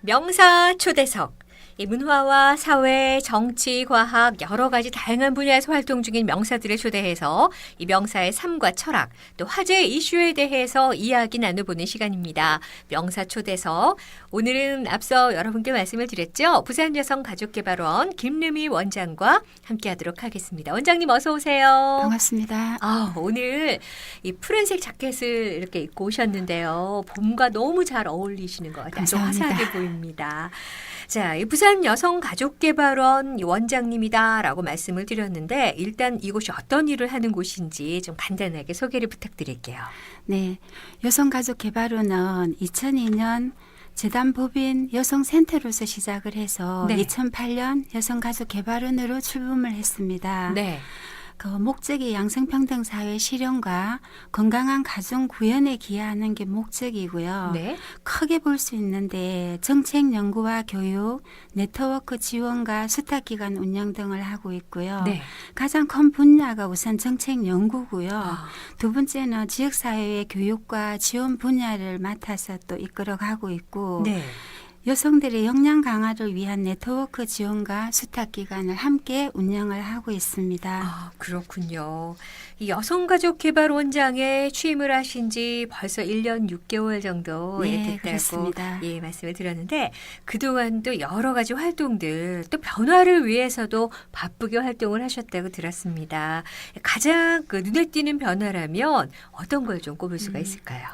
명사 초대석. 이 문화와 사회, 정치, 과학 여러 가지 다양한 분야에서 활동 중인 명사들을 초대해서 이 명사의 삶과 철학, 또 화제의 이슈에 대해서 이야기 나눠보는 시간입니다. 명사 초대석. 오늘은 앞서 여러분께 말씀을 드렸죠. 부산여성가족개발원 김르미 원장과 함께하도록 하겠습니다. 원장님 어서 오세요. 반갑습니다. 오늘 이 푸른색 자켓을 이렇게 입고 오셨는데요. 봄과 너무 잘 어울리시는 것 같아요. 아주 화사하게 보입니다. 자, 이 부산 여성가족개발원 원장님이다라고 말씀을 드렸는데 일단 이곳이 어떤 일을 하는 곳인지 좀 간단하게 소개를 부탁드릴게요. 네, 여성가족개발원은 2002년 재단법인 여성센터로서 시작을 해서 2008년 여성가족개발원으로 출범을 했습니다. 네. 그 목적이 양성평등 사회 실현과 건강한 가정 구현에 기여하는 게 목적이고요. 네. 크게 볼 수 있는데 정책 연구와 교육, 네트워크 지원과 수탁기관 운영 등을 하고 있고요. 네. 가장 큰 분야가 우선 정책 연구고요. 두 번째는 지역사회의 교육과 지원 분야를 맡아서 또 이끌어가고 있고 네. 여성들의 역량 강화를 위한 네트워크 지원과 수탁기관을 함께 운영을 하고 있습니다. 그렇군요. 이 여성가족개발원장에 취임을 하신 지 벌써 1년 6개월 정도 됐다고 그렇습니다. 말씀을 드렸는데 그동안도 여러 가지 활동들 또 변화를 위해서도 바쁘게 활동을 하셨다고 들었습니다. 가장 눈에 띄는 변화라면 어떤 걸 좀 꼽을 수가 있을까요?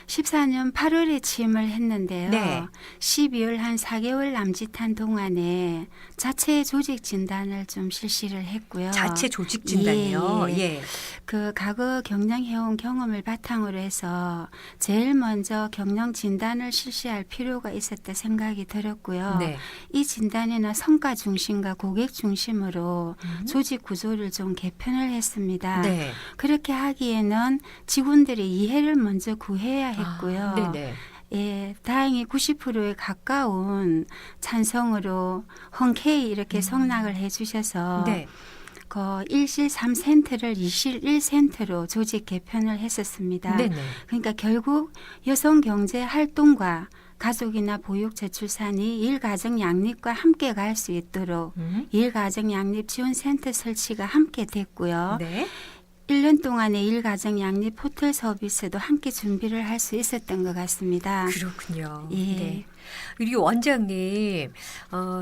14년 8월에 취임을 했는데요. 네. 12월 한 4개월 남짓한 동안에 자체 조직 진단을 좀 실시를 했고요. 자체 조직 진단이요? 예. 그 과거 경영해온 경험을 바탕으로 해서 제일 먼저 경영 진단을 실시할 필요가 있었다 생각이 들었고요. 네. 이 진단에는 성과 중심과 고객 중심으로 조직 구조를 좀 개편을 했습니다. 네. 그렇게 하기에는 직원들의 이해를 먼저 구해야 했고요. 네네. 예, 다행히 90%에 가까운 찬성으로 흔쾌히 이렇게 성락을 해주셔서 네. 그 1실 3센터를 2실 1센터로 조직 개편을 했었습니다. 네네. 그러니까 결국 여성 경제 활동과 가족이나 보육 저출산이 일가정 양립과 함께 갈 수 있도록 일가정 양립 지원센터 설치가 함께 됐고요. 네. 1년 동안의 일가정 양립 호텔 서비스도 함께 준비를 할 수 있었던 것 같습니다. 그렇군요. 예. 네. 그리고 원장님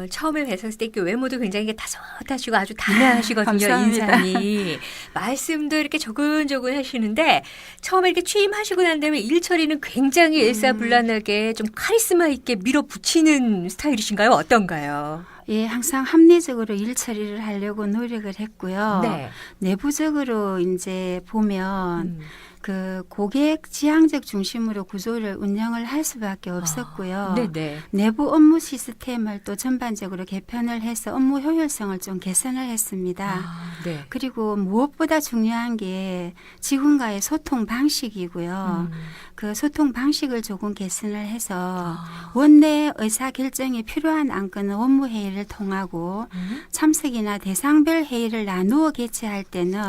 처음에 뵀었을 때 외모도 굉장히 다소하시고 아주 단아하시거든요. 감사합니다. 인상이. 말씀도 이렇게 조근조근 하시는데 처음에 이렇게 취임하시고 난 다음에 일 처리는 굉장히 일사불란하게 좀 카리스마 있게 밀어붙이는 스타일이신가요? 어떤가요? 예, 항상 합리적으로 일 처리를 하려고 노력을 했고요. 네. 내부적으로 이제 보면 그 고객 지향적 중심으로 구조를 운영을 할 수밖에 없었고요. 네네. 내부 업무 시스템을 또 전반적으로 개편을 해서 업무 효율성을 좀 개선을 했습니다. 네. 그리고 무엇보다 중요한 게 직원과의 소통 방식이고요. 그 소통 방식을 조금 개선을 해서 원내 의사 결정이 필요한 안건은 업무 회의를 통하고 참석이나 대상별 회의를 나누어 개최할 때는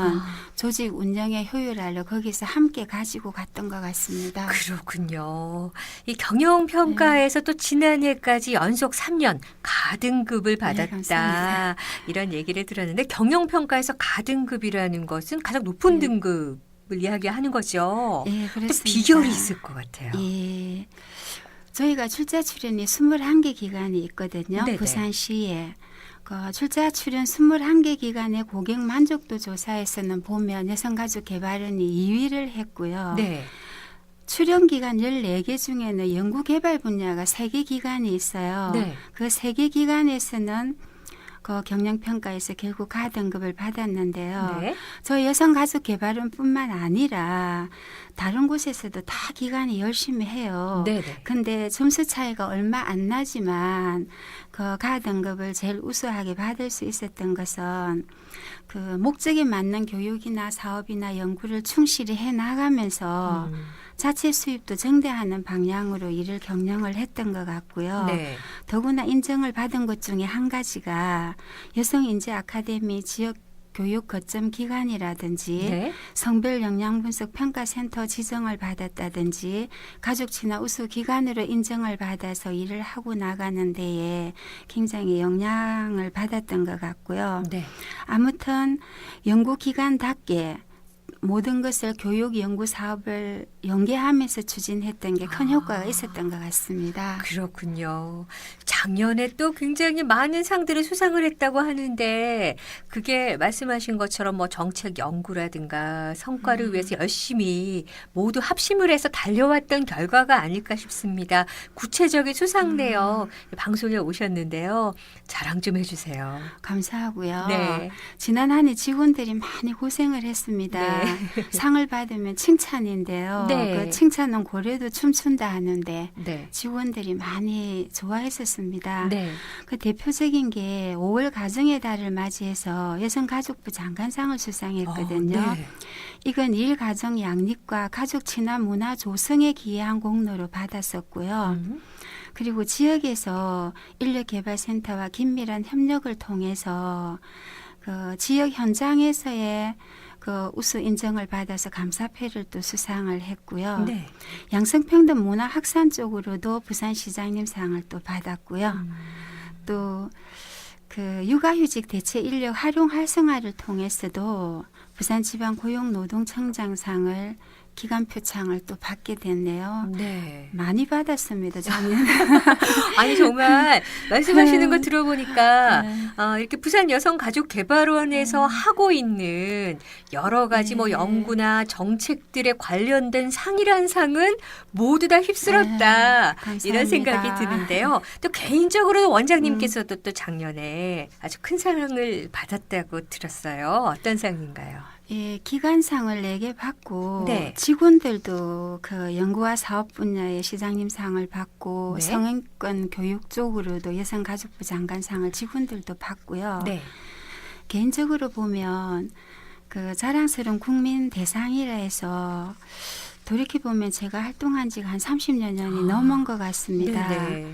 조직 운영의 효율화를 거기서 함께 가지고 갔던 것 같습니다. 그렇군요. 이 경영평가에서 또 지난해까지 연속 3년 가등급을 받았다. 감사합니다. 이런 얘기를 들었는데 경영평가에서 가등급이라는 것은 가장 높은 등급을 이야기하는 거죠. 예, 또 그렇습니다. 비결이 있을 것 같아요. 예. 저희가 출자 출연이 21개 기관이 있거든요. 네네. 부산시에. 그 출자 출연 21개 기관의 고객 만족도 조사에서는 보면 여성가족개발원이 2위를 했고요. 네. 출연 기관 14개 중에는 연구개발 분야가 3개 기관이 있어요. 네. 그 3개 기관에서는 그 경영평가에서 결국 가등급을 받았는데요. 네. 저희 여성가족개발원뿐만 아니라 다른 곳에서도 다 기관이 열심히 해요. 네네. 근데 점수 차이가 얼마 안 나지만 그 가등급을 제일 우수하게 받을 수 있었던 것은 그 목적에 맞는 교육이나 사업이나 연구를 충실히 해 나가면서 자체 수입도 증대하는 방향으로 일을 경영을 했던 것 같고요. 네. 더구나 인정을 받은 것 중에 한 가지가 여성인재 아카데미 지역 교육 거점 기관이라든지 네. 성별 영양 분석 평가센터 지정을 받았다든지 가족 친화 우수 기관으로 인정을 받아서 일을 하고 나가는 데에 굉장히 영향을 받았던 것 같고요. 네. 아무튼 연구기관답게 모든 것을 교육 연구 사업을 연계하면서 추진했던 게 큰 효과가 있었던 것 같습니다. 그렇군요. 작년에 또 굉장히 많은 상들을 수상을 했다고 하는데 그게 말씀하신 것처럼 뭐 정책 연구라든가 성과를 위해서 열심히 모두 합심을 해서 달려왔던 결과가 아닐까 싶습니다. 구체적인 수상 내역 방송에 오셨는데요. 자랑 좀 해주세요. 감사하고요. 네. 지난 한 해 직원들이 많이 고생을 했습니다. 네. 상을 받으면 칭찬인데요. 네. 그 칭찬은 고래도 춤춘다 하는데 네. 직원들이 많이 좋아했었습니다. 네. 그 대표적인 게 5월 가정의 달을 맞이해서 여성가족부 장관상을 수상했거든요. 네. 이건 일가정 양립과 가족 친화 문화 조성에 기여한 공로로 받았었고요. 그리고 지역에서 인력개발센터와 긴밀한 협력을 통해서 그 지역 현장에서의 그 우수 인정을 받아서 감사패를 또 수상을 했고요. 네. 양성평등 문화 확산 쪽으로도 부산시장님 상을 또 받았고요. 또 그 육아휴직 대체 인력 활용 활성화를 통해서도 부산지방고용노동청장상을 기간표창을 또 받게 됐네요. 네. 많이 받았습니다, 작년. 아니 정말 말씀하시는 거 들어보니까 네. 이렇게 부산 여성가족개발원에서 하고 있는 여러 가지 뭐 네. 연구나 정책들에 관련된 상이란 상은 모두 다 휩쓸었다. 감사합니다. 이런 생각이 드는데요. 또 개인적으로 원장님께서도 또 작년에 아주 큰 상을 받았다고 들었어요. 어떤 상인가요? 예, 기관상을 4개 받고 네. 직원들도 그 연구와 사업 분야의 시장님 상을 받고 네. 성인권 교육 쪽으로도 여성가족부 장관상을 직원들도 받고요. 네. 개인적으로 보면 그 자랑스러운 국민 대상이라 해서 돌이켜보면 제가 활동한 지가 한 30여 년이 넘은 것 같습니다. 네.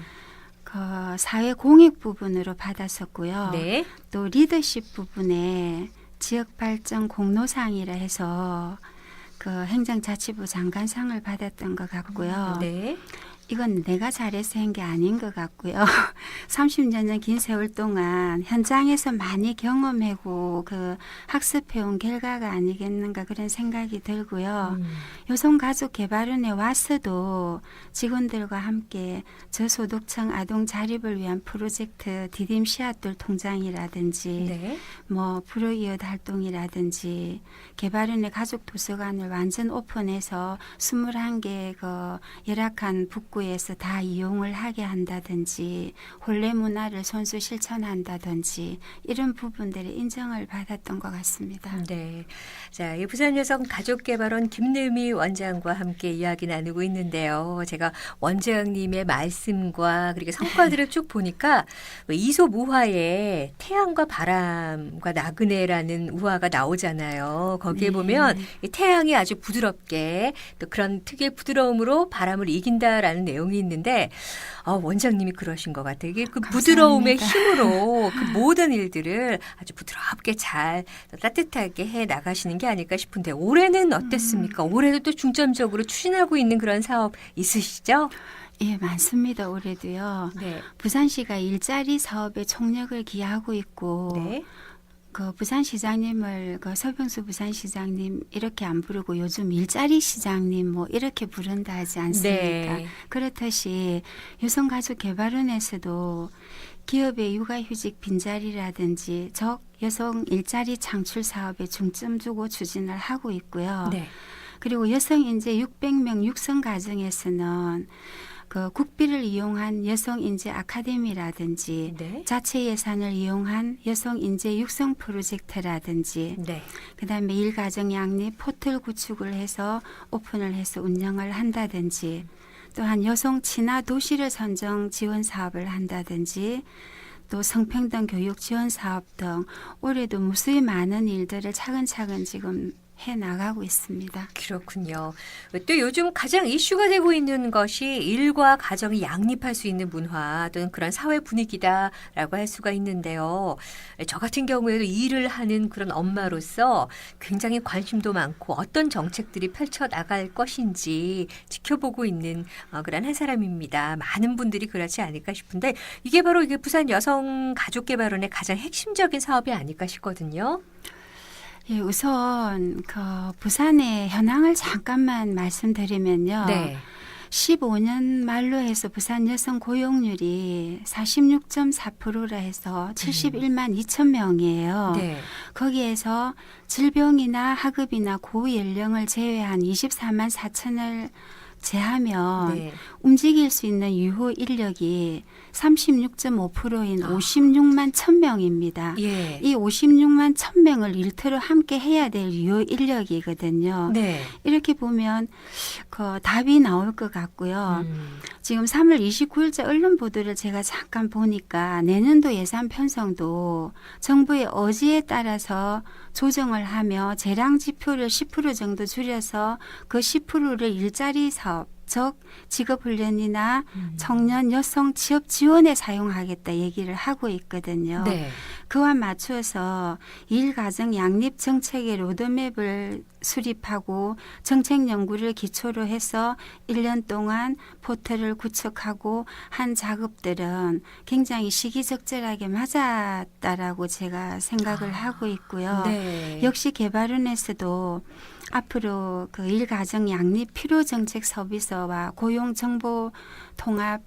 그 사회 공익 부분으로 받았었고요. 네. 또 리더십 부분에 지역발전 공로상이라 해서 그 행정자치부 장관상을 받았던 것 같고요. 네. 이건 내가 잘해서 한 게 아닌 것 같고요. 30년 전 긴 세월 동안 현장에서 많이 경험하고 그 학습해온 결과가 아니겠는가 그런 생각이 들고요. 여성가족개발원에 와서도 직원들과 함께 저소득층 아동 자립을 위한 프로젝트 디딤 씨앗돌 통장이라든지 네. 뭐 불우이웃 활동이라든지 개발원의 가족 도서관을 완전 오픈해서 21개 그 열악한 북구에서 다 이용을 하게 한다든지 혼례 문화를 손수 실천한다든지 이런 부분들이 인정을 받았던 것 같습니다. 네. 자, 이 부산여성가족개발원 김늘미 원장과 함께 이야기 나누고 있는데요. 제가 원장님의 말씀과 그리고 성과들을 쭉 보니까 이솝우화에 태양과 바람과 나그네라는 우화가 나오잖아요. 거기에 네. 보면 이 태양이 아주 부드럽게 또 그런 특유의 부드러움으로 바람을 이긴다라는 내용이 있는데 원장님이 그러신 것 같아요. 이게 그 감사합니다. 부드러움의 힘으로 그 모든 일들을 아주 부드럽게 잘 따뜻하게 해 나가시는 게 아닐까 싶은데 올해는 어땠습니까? 올해도 또 중점적으로 추진하고 있는 그런 사업 있으시죠? 예, 많습니다. 올해도요. 네. 부산시가 일자리 사업에 총력을 기하고 있고 네. 그 부산시장님을 그 서병수 부산시장님 이렇게 안 부르고 요즘 일자리 시장님 뭐 이렇게 부른다 하지 않습니까? 네. 그렇듯이 여성가족개발원에서도 기업의 육아휴직 빈자리라든지 적 여성 일자리 창출 사업에 중점 두고 추진을 하고 있고요. 네. 그리고 여성 인재 600명 육성 가정에서는 그 국비를 이용한 여성 인재 아카데미라든지 네. 자체 예산을 이용한 여성 인재 육성 프로젝트라든지 네. 그다음에 일가정 양립 포털 구축을 해서 오픈을 해서 운영을 한다든지 또한 여성 친화 도시를 선정 지원 사업을 한다든지 또 성평등 교육 지원 사업 등 올해도 무수히 많은 일들을 차근차근 지금 해 나가고 있습니다. 그렇군요. 또 요즘 가장 이슈가 되고 있는 것이 일과 가정이 양립할 수 있는 문화 또는 그런 사회 분위기다라고 할 수가 있는데요. 저 같은 경우에도 일을 하는 그런 엄마로서 굉장히 관심도 많고 어떤 정책들이 펼쳐나갈 것인지 지켜보고 있는 그런 한 사람입니다. 많은 분들이 그렇지 않을까 싶은데 이게 바로 이게 부산 여성가족개발원의 가장 핵심적인 사업이 아닐까 싶거든요. 예, 우선 그 부산의 현황을 잠깐만 말씀드리면요. 네. 15년 말로 해서 부산 여성 고용률이 46.4%라 해서 71만 2천 명이에요. 네. 거기에서 질병이나 하급이나 고연령을 제외한 24만 4천을 제하면 네. 움직일 수 있는 유효 인력이 36.5%인 56만 1,000명입니다. 예. 이 56만 1,000명을 일터로 함께 해야 될 유효 인력이거든요. 네. 이렇게 보면 그 답이 나올 것 같고요. 지금 3월 29일자 언론 보도를 제가 잠깐 보니까 내년도 예산 편성도 정부의 의지에 따라서 조정을 하며 재량 지표를 10% 정도 줄여서 그 10%를 일자리 사업, 즉 직업훈련이나 청년 여성 취업 지원에 사용하겠다 얘기를 하고 있거든요. 네. 그와 맞춰서 일가정 양립 정책의 로드맵을 수립하고 정책 연구를 기초로 해서 1년 동안 포털을 구축하고 한 작업들은 굉장히 시기적절하게 맞았다라고 제가 생각을 하고 있고요. 네. 역시 개발원에서도 앞으로 그 일가정 양립 필요 정책 서비스와 고용 정보 통합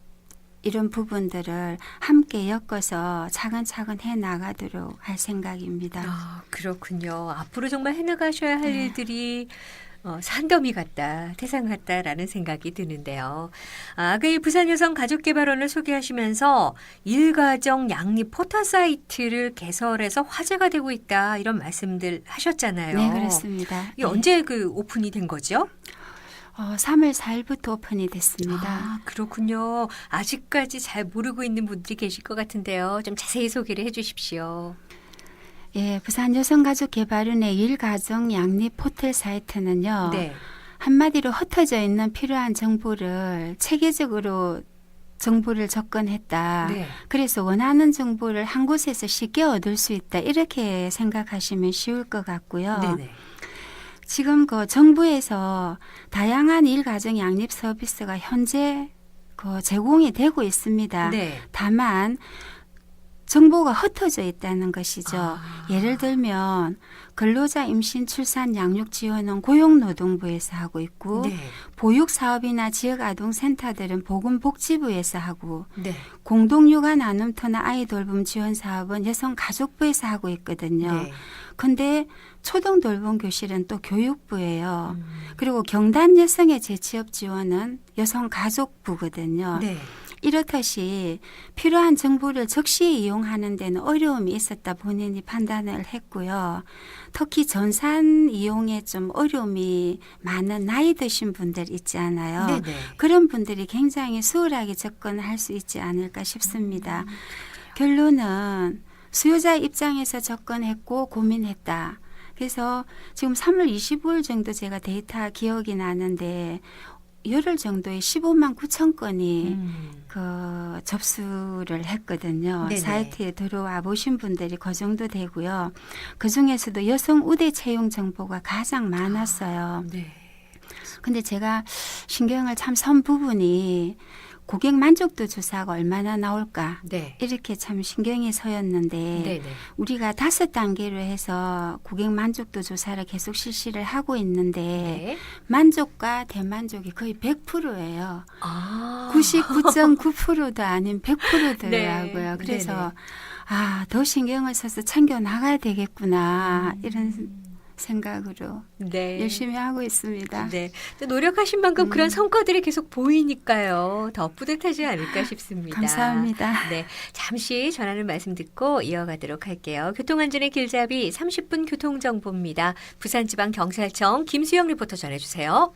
이런 부분들을 함께 엮어서 차근차근 해 나가도록 할 생각입니다. 아, 그렇군요. 앞으로 정말 해나가셔야 할 일들이 산더미 같다, 태산 같다라는 생각이 드는데요. 그 부산 여성 가족개발원을 소개하시면서 일가정 양립 포털 사이트를 개설해서 화제가 되고 있다 이런 말씀들 하셨잖아요. 네, 그렇습니다. 이게 언제 오픈이 된 거죠? 3월 4일부터 오픈이 됐습니다. 아, 그렇군요. 아직까지 잘 모르고 있는 분들이 계실 것 같은데요. 좀 자세히 소개를 해 주십시오. 예, 부산 여성가족개발원의 일가정 양립 포털 사이트는요. 네. 한마디로 흩어져 있는 필요한 정보를 체계적으로 정보를 접근했다. 네. 그래서 원하는 정보를 한 곳에서 쉽게 얻을 수 있다. 이렇게 생각하시면 쉬울 것 같고요. 네네. 지금 그 정부에서 다양한 일가정 양립 서비스가 현재 그 제공이 되고 있습니다. 네. 다만 정보가 흩어져 있다는 것이죠. 아. 예를 들면 근로자 임신 출산 양육 지원은 고용노동부에서 하고 있고 네. 보육사업이나 지역아동센터들은 보건복지부에서 하고 네. 공동육아 나눔터나 아이 돌봄 지원 사업은 여성가족부에서 하고 있거든요. 네. 근데 초등 돌봄 교실은 또 교육부예요. 그리고 경단 여성의 재취업 지원은 여성가족부거든요. 네. 이렇듯이 필요한 정보를 적시에 이용하는 데는 어려움이 있었다 본인이 판단을 했고요. 특히 전산 이용에 좀 어려움이 많은 나이 드신 분들 있지 않아요. 네네. 그런 분들이 굉장히 수월하게 접근할 수 있지 않을까 싶습니다. 결론은 수요자 입장에서 접근했고 고민했다. 그래서 지금 3월 25일 정도 제가 데이터 기억이 나는데 열흘 정도에 15만 9천 건이 그 접수를 했거든요. 네네. 사이트에 들어와 보신 분들이 그 정도 되고요. 그 중에서도 여성 우대 채용 정보가 가장 많았어요. 네. 근데 제가 신경을 참 선 부분이 고객 만족도 조사가 얼마나 나올까 네. 이렇게 참 신경이 서였는데 네네. 우리가 5단계로 해서 고객 만족도 조사를 계속 실시를 하고 있는데 네. 만족과 대만족이 거의 100%예요. 아. 99.9%도 아닌 100%더라고요. 네. 그래서 더 신경을 써서 챙겨 나가야 되겠구나 이런 생각으로 네. 열심히 하고 있습니다. 네. 또 노력하신 만큼 그런 성과들이 계속 보이니까요. 더 뿌듯하지 않을까 싶습니다. 감사합니다. 네. 잠시 전하는 말씀 듣고 이어가도록 할게요. 교통안전의 길잡이 30분 교통정보입니다. 부산지방경찰청 김수영 리포터 전해주세요.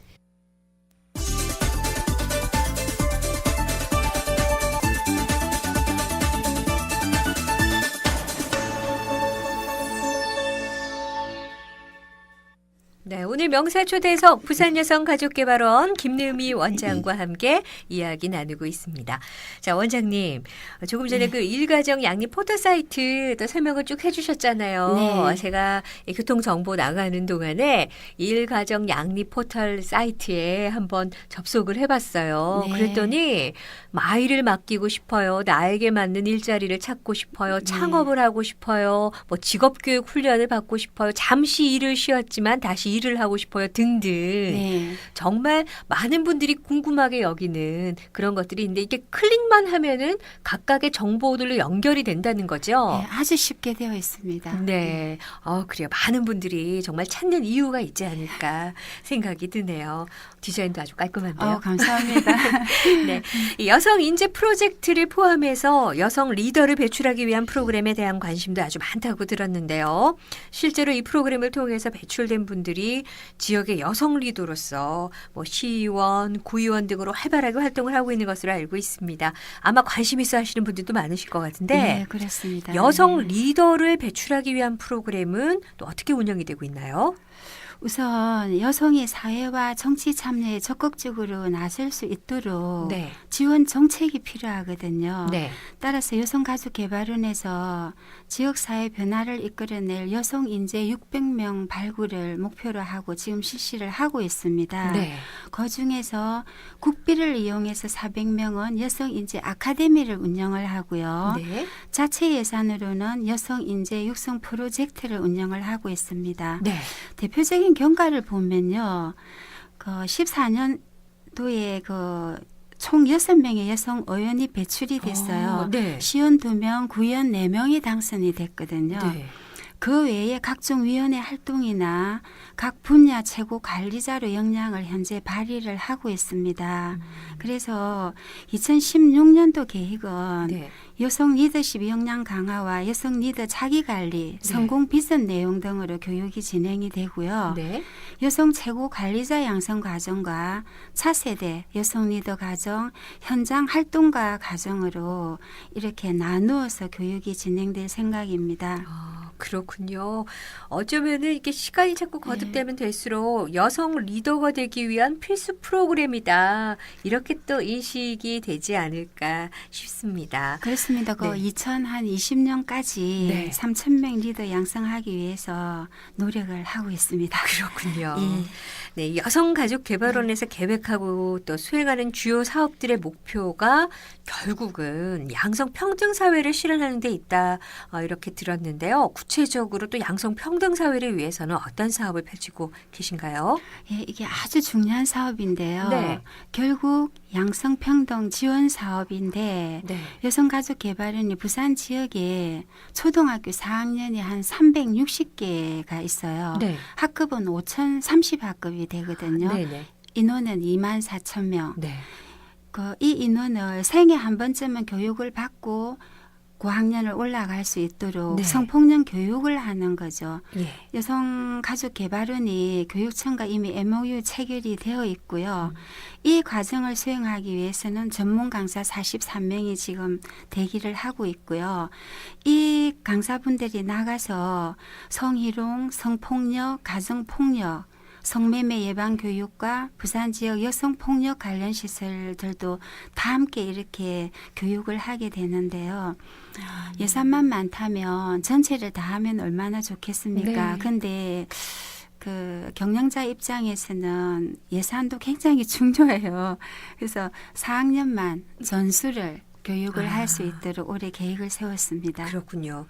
네, 오늘 명사 초대석 부산여성가족개발원 김느미 원장과 함께 이야기 나누고 있습니다. 자, 원장님, 조금 전에 네. 그 일가정 양립 포털 사이트 또 설명을 쭉 해주셨잖아요. 네. 제가 이 교통정보 나가는 동안에 일가정 양립 포털 사이트에 한번 접속을 해봤어요. 네. 그랬더니 아이를 맡기고 싶어요. 나에게 맞는 일자리를 찾고 싶어요. 네. 창업을 하고 싶어요. 뭐 직업교육 훈련을 받고 싶어요. 잠시 일을 쉬었지만 다시 일을 하고 싶어요. 등등. 네. 정말 많은 분들이 궁금하게 여기는 그런 것들이 있는데 이게 클릭만 하면은 각각의 정보들로 연결이 된다는 거죠. 네, 아주 쉽게 되어 있습니다. 네. 그래요. 많은 분들이 정말 찾는 이유가 있지 않을까 생각이 드네요. 디자인도 아주 깔끔한데요. 감사합니다. 네. 이 여성 인재 프로젝트를 포함해서 여성 리더를 배출하기 위한 프로그램에 대한 관심도 아주 많다고 들었는데요. 실제로 이 프로그램을 통해서 배출된 분들이 지역의 여성 리더로서 뭐 시의원, 구의원 등으로 활발하게 활동을 하고 있는 것으로 알고 있습니다. 아마 관심 있어 하시는 분들도 많으실 것 같은데 네, 그렇습니다. 여성 네. 리더를 배출하기 위한 프로그램은 또 어떻게 운영이 되고 있나요? 우선 여성이 사회와 정치 참여에 적극적으로 나설 수 있도록 네. 지원 정책이 필요하거든요. 네. 따라서 여성가족개발원에서 지역사회 변화를 이끌어낼 여성 인재 600명 발굴을 목표로 하고 지금 실시를 하고 있습니다. 네. 그중에서 국비를 이용해서 400명은 여성 인재 아카데미를 운영을 하고요. 네. 자체 예산으로는 여성 인재 육성 프로젝트를 운영을 하고 있습니다. 네. 대표적인 경과를 보면요. 그 14년도에 총 6명의 여성 의원이 배출이 됐어요. 네. 시의원 2명, 구의원 4명이 당선이 됐거든요. 네. 그 외에 각종 위원회 활동이나 각 분야 최고 관리자로 역량을 현재 발휘를 하고 있습니다. 그래서 2016년도 계획은 네. 여성 리더십 역량 강화와 여성 리더 자기관리, 성공 비전 내용 등으로 교육이 진행이 되고요. 네. 여성 최고 관리자 양성 과정과 차세대 여성 리더 과정, 현장 활동가 과정으로 이렇게 나누어서 교육이 진행될 생각입니다. 그렇군요. 어쩌면은 이게 시간이 자꾸 거듭되면 될수록 여성 리더가 되기 위한 필수 프로그램이다. 이렇게 또 인식이 되지 않을까 싶습니다. 그렇습니다. 그 네. 2020년까지 네. 3,000명 리더 양성하기 위해서 노력을 하고 있습니다. 그렇군요. 예. 네, 여성가족개발원에서 계획하고 또 수행하는 주요 사업들의 목표가 결국은 양성평등사회를 실현하는 데 있다. 이렇게 들었는데요. 구체적으로 또 양성평등사회를 위해서는 어떤 사업을 펼치고 계신가요? 예, 이게 아주 중요한 사업인데요. 네. 결국 양성평등 지원 사업인데 네. 여성가족개발원이 부산 지역에 초등학교 4학년이 한 360개가 있어요. 네. 학급은 5,030학급이 되거든요. 네네. 인원은 24,000명. 네. 이 인원을 생애 한 번쯤은 교육을 받고 고학년을 올라갈 수 있도록 네. 성폭력 교육을 하는 거죠. 예. 여성가족개발원이 교육청과 이미 MOU 체결이 되어 있고요. 이 과정을 수행하기 위해서는 전문 강사 43명이 지금 대기를 하고 있고요. 이 강사분들이 나가서 성희롱, 성폭력, 가정폭력, 성매매 예방 교육과 부산 지역 여성 폭력 관련 시설들도 다 함께 이렇게 교육을 하게 되는데요. 예산만 많다면 전체를 다 하면 얼마나 좋겠습니까? 네. 근데 그 경영자 입장에서는 예산도 굉장히 중요해요. 그래서 4학년만 전수를 교육을 할 수 있도록 올해 계획을 세웠습니다. 그렇군요.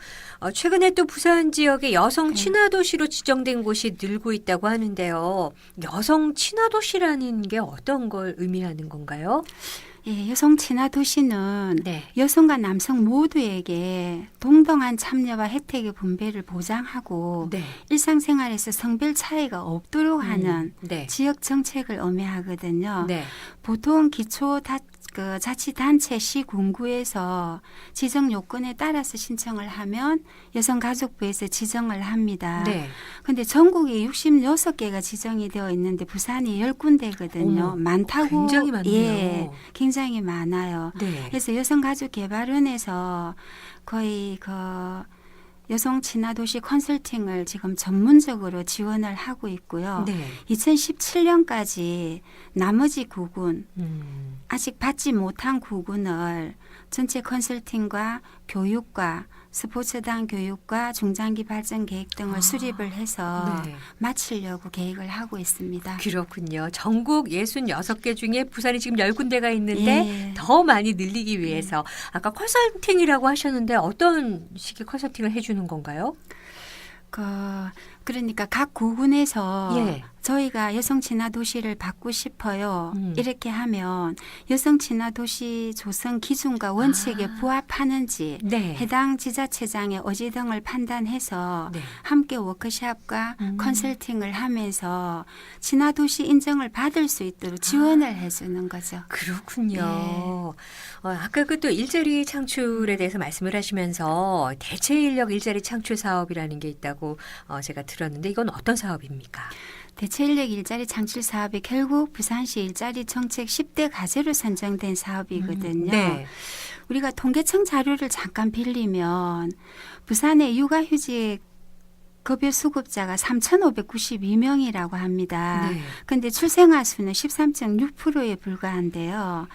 최근에 또 부산 지역의 여성 친화도시로 지정된 곳이 늘고 있다고 하는데요. 여성 친화도시라는 게 어떤 걸 의미하는 건가요? 예, 여성 친화 도시는 네. 여성과 남성 모두에게 동등한 참여와 혜택의 분배를 보장하고 네. 일상생활에서 성별 차이가 없도록 하는 네. 지역 정책을 의미하거든요. 네. 보통 자치단체 시군구에서 지정 요건에 따라서 신청을 하면 여성가족부에서 지정을 합니다. 네. 근데 전국에 66개가 지정이 되어 있는데 부산이 10군데거든요. 어머, 많다고. 굉장히 많네요. 예, 굉장히 많아요. 네. 그래서 여성가족개발원에서 거의 여성 친화도시 컨설팅을 지금 전문적으로 지원을 하고 있고요. 네. 2017년까지 나머지 구군, 음. 아직 받지 못한 구군을 전체 컨설팅과 교육과 스포츠단 교육과 중장기 발전 계획 등을 수립을 해서 네. 마치려고 계획을 하고 있습니다. 그렇군요. 전국 66개 중에 부산이 지금 10군데가 있는데 예. 더 많이 늘리기 위해서 아까 컨설팅이라고 하셨는데 어떤 식의 컨설팅을 해주는 건가요? 그러니까 각 구군에서 예. 저희가 여성 친화 도시를 받고 싶어요. 음. 이렇게 하면 여성 친화 도시 조성 기준과 원칙에 부합하는지 네. 해당 지자체장의 의지 등을 판단해서 네. 함께 워크숍과 컨설팅을 하면서 친화 도시 인정을 받을 수 있도록 지원을 해주는 거죠. 그렇군요. 네. 아까 그 또 일자리 창출에 대해서 말씀을 하시면서 대체 인력 일자리 창출 사업이라는 게 있다고 제가 들었는데 이건 어떤 사업입니까? 대체 인력 일자리 창출 사업이 결국 부산시 일자리 정책 10대 과제로 선정된 사업이거든요. 네. 우리가 통계청 자료를 잠깐 빌리면 부산의 육아휴직 급여 수급자가 3,592명이라고 합니다. 네. 그런데 출생아 수는 13.6%에 불과한데요.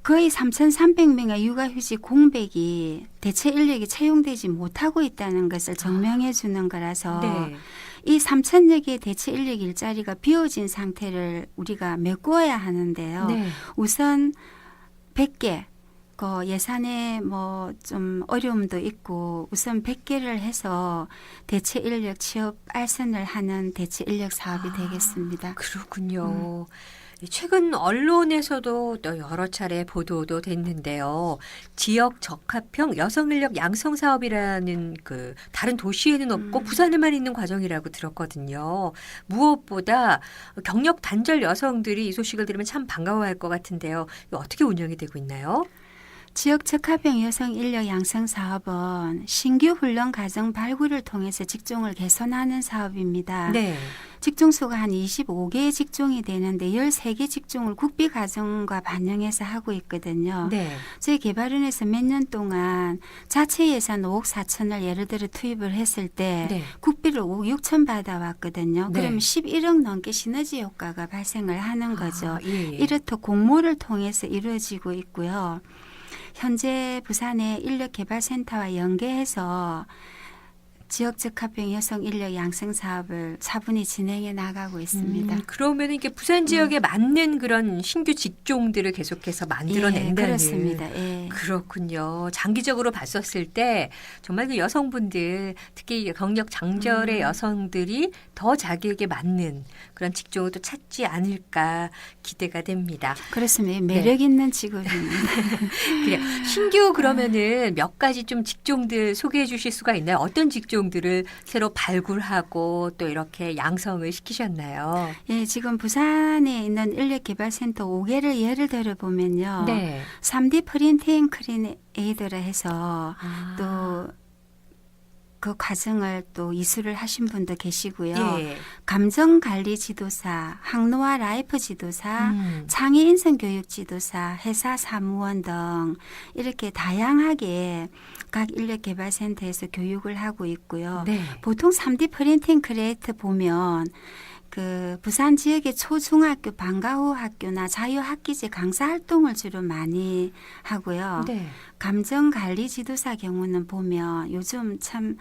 거의 3,300명의 육아휴직 공백이 대체 인력이 채용되지 못하고 있다는 것을 증명해 주는 거라서 네. 이 3,000여 개의 대체 인력 일자리가 비워진 상태를 우리가 메꾸어야 하는데요. 네. 우선 100개, 예산에 뭐 좀 어려움도 있고 우선 100개를 해서 대체 인력 취업 알선을 하는 대체 인력 사업이 되겠습니다. 그렇군요. 최근 언론에서도 또 여러 차례 보도도 됐는데요. 지역 적합형 여성 인력 양성 사업이라는 그 다른 도시에는 없고 부산에만 있는 과정이라고 들었거든요. 무엇보다 경력 단절 여성들이 이 소식을 들으면 참 반가워할 것 같은데요. 이거 어떻게 운영이 되고 있나요? 지역 적합형 여성 인력 양성 사업은 신규 훈련 과정 발굴을 통해서 직종을 개선하는 사업입니다. 네. 직종 수가 한 25개의 직종이 되는데 13개 직종을 국비 과정과 반영해서 하고 있거든요. 네. 저희 개발원에서 몇 년 동안 자체 예산 5억 4천을 예를 들어 투입을 했을 때 네. 국비를 5억 6천 받아왔거든요. 네. 그러면 11억 넘게 시너지 효과가 발생을 하는 거죠. 예. 이렇듯 공모를 통해서 이루어지고 있고요. 현재 부산의 인력개발센터와 연계해서 지역 적합형 여성 인력 양성 사업을 차분히 진행해 나가고 있습니다. 그러면 이게 부산 지역에 맞는 그런 신규 직종들을 계속해서 만들어낸다는. 그렇습니다. 예. 그렇군요. 장기적으로 봤었을 때 정말 그 여성분들 특히 경력 장절의 여성들이 더 자기에게 맞는 그런 직종을 또 찾지 않을까 기대가 됩니다. 그렇습니다. 매력 있는 직업입니다. 그래 신규 그러면은 몇 가지 좀 직종들 소개해 주실 수가 있나요? 어떤 직종들을 새로 발굴하고 또 이렇게 양성을 시키셨나요? 예, 지금 부산에 있는 인력개발센터 5개를 예를 들어 보면요. 네. 3D 프린팅 크리에이더를 해서 또 그 과정을 또 이수를 하신 분도 계시고요. 예. 감정관리 지도사, 항노화 라이프 지도사, 창의 인성 교육 지도사, 회사 사무원 등 이렇게 다양하게 각 인력개발센터에서 교육을 하고 있고요. 네. 보통 3D 프린팅 크리에이터 보면 그 부산 지역의 초중학교 방과후 학교나 자유학기제 강사 활동을 주로 많이 하고요. 네. 감정관리 지도사 경우는 보면 요즘 참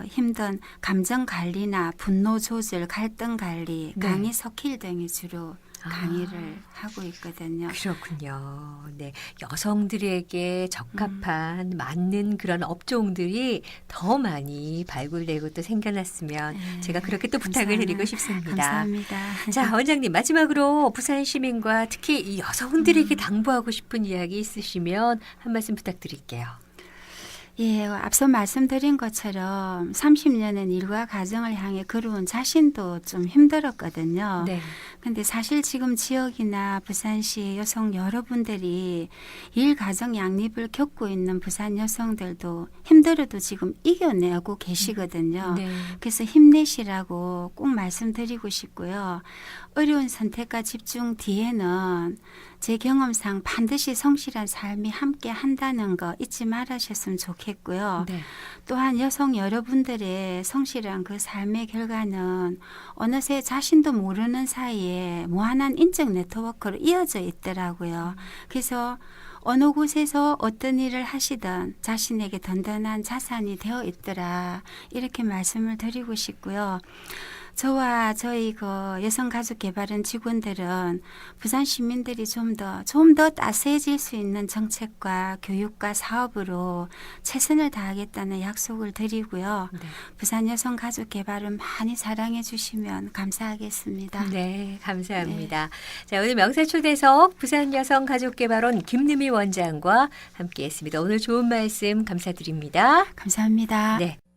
힘든 감정 관리나 분노 조절, 갈등 관리, 네. 강의 스킬 등이 주로 강의를 하고 있거든요. 그렇군요. 네. 여성들에게 적합한 맞는 그런 업종들이 더 많이 발굴되고 또 생겨났으면 네. 제가 그렇게 또 부탁을 드리고 싶습니다. 감사합니다. 자, 원장님 마지막으로 부산 시민과 특히 이 여성들에게 당부하고 싶은 이야기 있으시면 한 말씀 부탁드릴게요. 예, 앞서 말씀드린 것처럼 30년은 일과 가정을 향해 걸어온 자신도 좀 힘들었거든요. 네. 근데 사실 지금 지역이나 부산시 여성 여러분들이 일 가정 양립을 겪고 있는 부산 여성들도 힘들어도 지금 이겨내고 계시거든요. 네. 그래서 힘내시라고 꼭 말씀드리고 싶고요. 어려운 선택과 집중 뒤에는 제 경험상 반드시 성실한 삶이 함께 한다는 거 잊지 말으셨으면 좋겠고요. 네. 또한 여성 여러분들의 성실한 그 삶의 결과는 어느새 자신도 모르는 사이에 무한한 인적 네트워크로 이어져 있더라고요. 그래서 어느 곳에서 어떤 일을 하시든 자신에게 든든한 자산이 되어 있더라. 이렇게 말씀을 드리고 싶고요. 저와 저희 그 여성가족개발원 직원들은 부산 시민들이 좀 더 따스해질 수 있는 정책과 교육과 사업으로 최선을 다하겠다는 약속을 드리고요. 네. 부산 여성가족개발원 많이 사랑해 주시면 감사하겠습니다. 네, 감사합니다. 자, 오늘 명사초대석 부산여성가족개발원 김유미 원장과 함께했습니다. 오늘 좋은 말씀 감사드립니다. 감사합니다. 네.